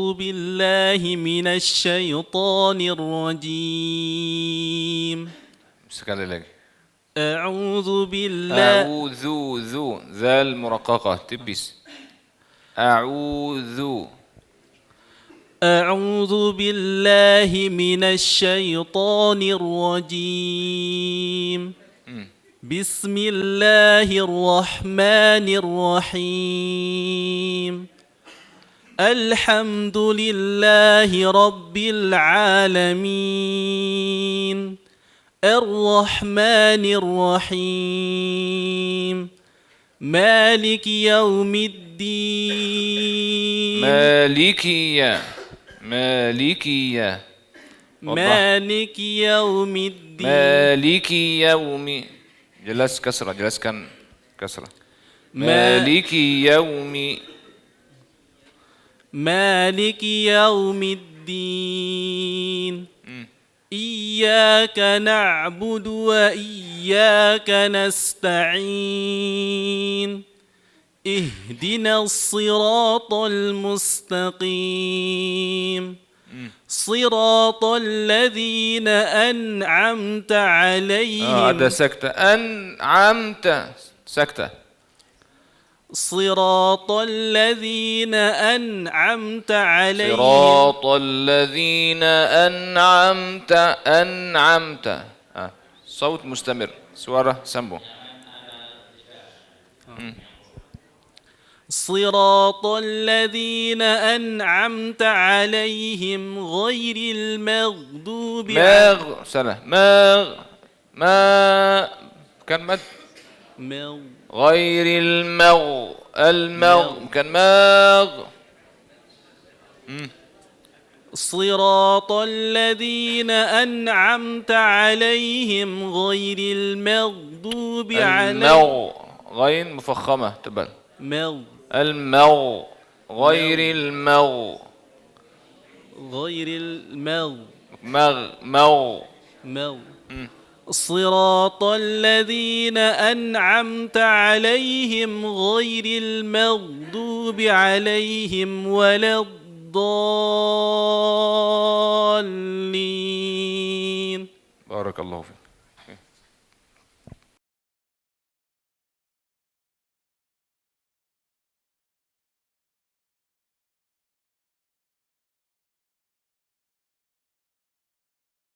أعوذ بالله من الشيطان الرجيم. sekali lagi. أعوذ بالله. A'udzu, zu, zal muraqqaqah tipis. A'udzu. أعوذ بالله من الشيطان الرجيم. بسم الله الرحمن الرحيم. الحمد لله رب العالمين الرحمن الرحيم مالك يوم الدين. مالكية مالكية مالك يوم الدين. مالكي يوم jelas kasrah, jelaskan kasrah. Maliki yaumi. Maliki yaumiddin. Iyyaka na'budu wa iyyaka nasta'in. اهدنا الصراط المستقيم صراط الذين أنعمت عليهم. ada سكتة. أنعمت سكتة. صراط الذين أنعمت عليهم. صراط الذين أنعمت صوت مستمر suara sambung. صراط الذين أنعمت عليهم غير المغضوب ما كان مد غير كان صراط الذين أنعمت عليهم غير المغضوب عليهم. غين مفخمة تبل غير صراط الذين أنعمت عليهم غير المغضوب عليهم ولا الضالين. بارك الله فيك.